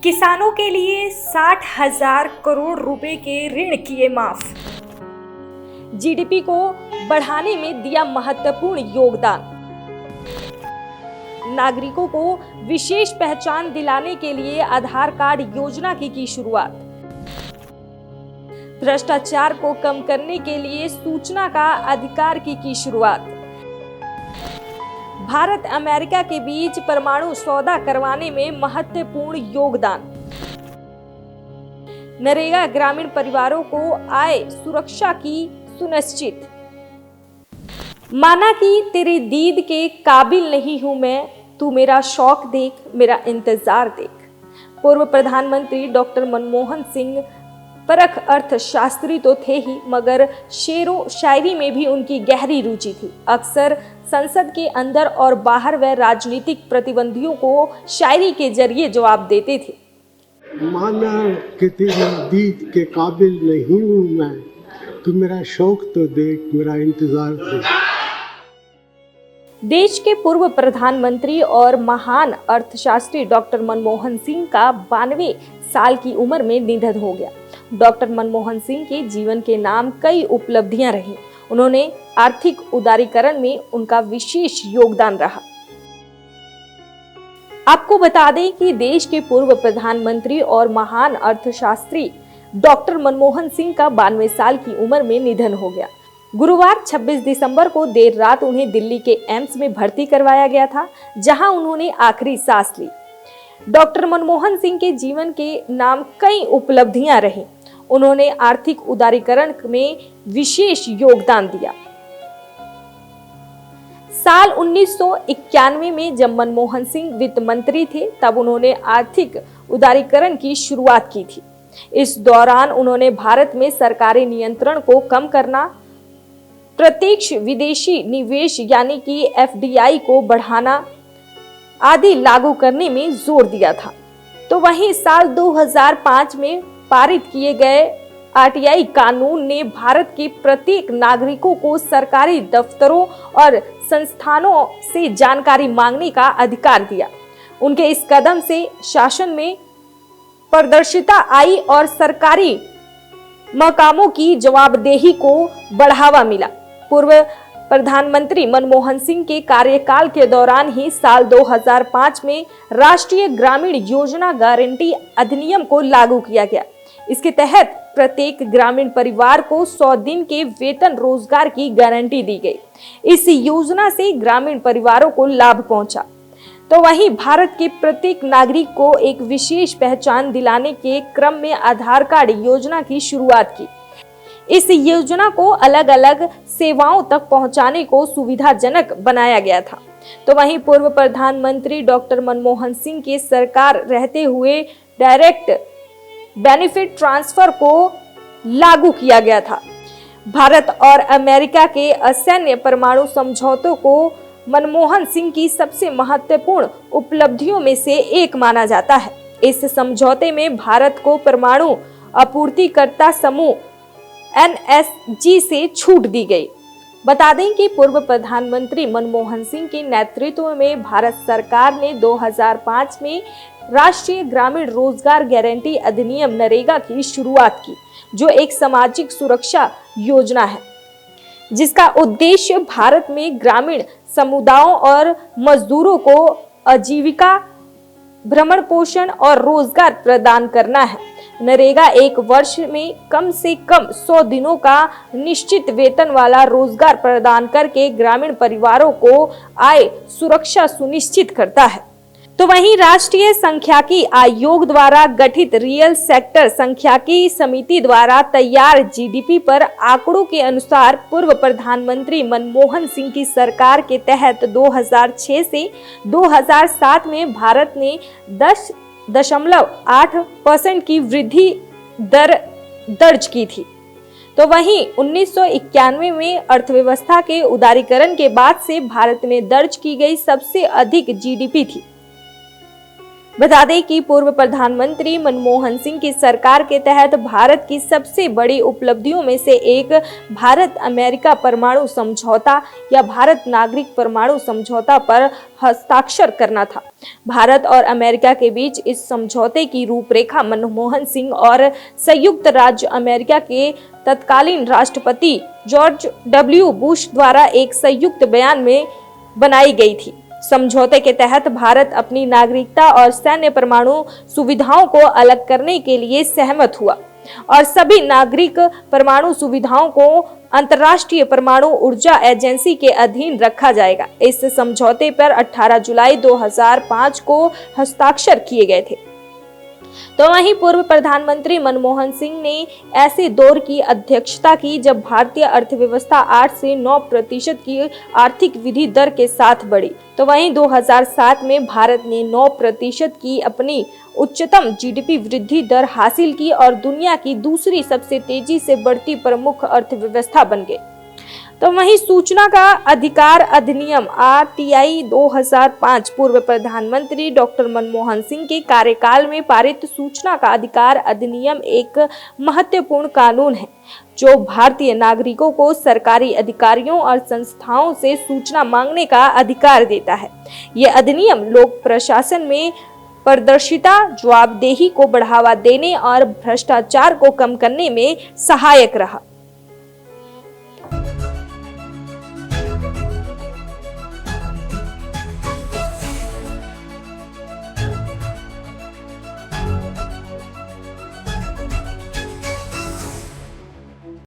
किसानों के लिए 60,000 करोड़ रुपए के ऋण किए माफ। जीडीपी को बढ़ाने में दिया महत्वपूर्ण योगदान। नागरिकों को विशेष पहचान दिलाने के लिए आधार कार्ड योजना की शुरुआत। भ्रष्टाचार को कम करने के लिए सूचना का अधिकार की शुरुआत। भारत अमेरिका के बीच परमाणु सौदा करवाने में महत्वपूर्ण योगदान। नरेगा ग्रामीण परिवारों को आय सुरक्षा की सुनिश्चित। माना कि तेरे दीद के काबिल नहीं हूं मैं, तू मेरा शौक देख, मेरा इंतजार देख। पूर्व प्रधानमंत्री डॉक्टर मनमोहन सिंह परख अर्थशास्त्री तो थे ही, मगर शेरो शायरी में भी उनकी गहरी रुचि थी। अक्सर संसद के अंदर और बाहर वह राजनीतिक प्रतिद्वंदियों को शायरी के जरिए जवाब देते थे। माना कि तेरे दीद के काबिल नहीं हूं मैं, तू मेरा शौक तो देख, मेरा इंतजार देख। देश के पूर्व प्रधानमंत्री और महान अर्थशास्त्री डॉक्टर मनमोहन सिंह का 92 साल की उम्र में निधन हो गया। डॉक्टर मनमोहन सिंह के जीवन के नाम कई उपलब्धियां रही। उन्होंने आर्थिक उदारीकरण में उनका विशेष योगदान रहा। आपको बता दें कि देश के पूर्व प्रधानमंत्री और महान अर्थशास्त्री डॉक्टर मनमोहन सिंह का 92 साल की उम्र में निधन हो गया। गुरुवार 26 दिसंबर को देर रात उन्हें दिल्ली के एम्स में भर्ती करवाया गया था, जहां उन्होंने आखिरी सांस ली। डॉक्टर मनमोहन सिंह के जीवन के नाम कई उपलब्धियां रही। उन्होंने आर्थिक उदारीकरण में विशेष योगदान दिया। साल 1991 में जब मनमोहन सिंह वित्त मंत्री थे, तब उन्होंने आर्थिक उदारीकरण की शुरुआत की थी। इस दौरान उन्होंने भारत में सरकारी नियंत्रण को कम करना, प्रत्यक्ष विदेशी निवेश यानी कि एफडीआई को बढ़ाना आदि लागू करने में जोर दिया था। तो वहीं साल 2005 में पारित किए गए आरटीआई कानून ने भारत के प्रत्येक नागरिकों को सरकारी दफ्तरों और संस्थानों से जानकारी मांगने का अधिकार दिया। उनके इस कदम से शासन में पारदर्शिता आई और सरकारी महकमों की जवाबदेही को बढ़ावा मिला। पूर्व प्रधानमंत्री मनमोहन सिंह के कार्यकाल के दौरान ही साल 2005 में राष्ट्रीय ग्रामीण योजना गारंटी अधिनियम को लागू किया गया। इसके तहत प्रत्येक ग्रामीण परिवार को 100 दिन के वेतन रोजगार की गारंटी दी गई। इस योजना से ग्रामीण परिवारों को लाभ पहुंचा। तो वहीं भारत के प्रत्येक नागरिक को एक विशेष पहचान दिलाने के क्रम में आधार कार्ड योजना की शुरुआत की। इस योजना को अलग अलग सेवाओं तक पहुंचाने को सुविधाजनक बनाया गया था। तो वहीं पूर्व प्रधानमंत्री डॉक्टर मनमोहन सिंह की सरकार रहते हुए डायरेक्ट बेनिफिट ट्रांसफर को लागू किया गया था। भारत और अमेरिका के असैन्य परमाणु समझौतों को मनमोहन सिंह की सबसे महत्वपूर्ण उपलब्धियों में से एक माना जाता है। इस समझौते में भारत को परमाणु आपूर्तिकर्ता समूह एनएसजी से छूट दी गई। बता दें कि पूर्व प्रधानमंत्री मनमोहन सिंह के नेतृत्व में भारत सरकार ने 2005 में राष्ट्रीय ग्रामीण रोजगार गारंटी अधिनियम नरेगा की शुरुआत की, जो एक सामाजिक सुरक्षा योजना है जिसका उद्देश्य भारत में ग्रामीण समुदायों और मजदूरों को आजीविका, भरण पोषण और रोजगार प्रदान करना है। नरेगा एक वर्ष में कम से कम 100 दिनों का निश्चित वेतन वाला रोजगार प्रदान करके ग्रामीण परिवारों को आय सुरक्षा सुनिश्चित करता है। तो वहीं राष्ट्रीय सांख्यिकी आयोग द्वारा गठित रियल सेक्टर सांख्यिकी समिति द्वारा तैयार जीडीपी पर आंकड़ों के अनुसार पूर्व प्रधानमंत्री मनमोहन सिंह की सरकार के तहत 2006 से 2007 में भारत ने 10.8% की वृद्धि दर दर्ज की थी। तो वहीं 1991 में अर्थव्यवस्था के उदारीकरण के बाद से भारत में दर्ज की गई सबसे अधिक जीडीपी थी। बता दें कि पूर्व प्रधानमंत्री मनमोहन सिंह की सरकार के तहत भारत की सबसे बड़ी उपलब्धियों में से एक भारत अमेरिका परमाणु समझौता या भारत नागरिक परमाणु समझौता पर हस्ताक्षर करना था। भारत और अमेरिका के बीच इस समझौते की रूपरेखा मनमोहन सिंह और संयुक्त राज्य अमेरिका के तत्कालीन राष्ट्रपति जॉर्ज डब्ल्यू बुश द्वारा एक संयुक्त बयान में बनाई गई थी। समझौते के तहत भारत अपनी नागरिकता और सैन्य परमाणु सुविधाओं को अलग करने के लिए सहमत हुआ और सभी नागरिक परमाणु सुविधाओं को अंतर्राष्ट्रीय परमाणु ऊर्जा एजेंसी के अधीन रखा जाएगा। इस समझौते पर 18 जुलाई 2005 को हस्ताक्षर किए गए थे। तो वहीं पूर्व प्रधानमंत्री मनमोहन सिंह ने ऐसे दौर की अध्यक्षता की जब भारतीय अर्थव्यवस्था 8 से 9% की आर्थिक वृद्धि दर के साथ बढ़ी। तो वहीं 2007 में भारत ने 9% की अपनी उच्चतम जीडीपी वृद्धि दर हासिल की और दुनिया की दूसरी सबसे तेजी से बढ़ती प्रमुख अर्थव्यवस्था बन गई। तो वहीं सूचना का अधिकार अधिनियम आरटीआई 2005 पूर्व प्रधानमंत्री डॉक्टर मनमोहन सिंह के कार्यकाल में पारित सूचना का अधिकार अधिनियम एक महत्वपूर्ण कानून है जो भारतीय नागरिकों को सरकारी अधिकारियों और संस्थाओं से सूचना मांगने का अधिकार देता है। ये अधिनियम लोक प्रशासन में पारदर्शिता, जवाबदेही को बढ़ावा देने और भ्रष्टाचार को कम करने में सहायक रहा।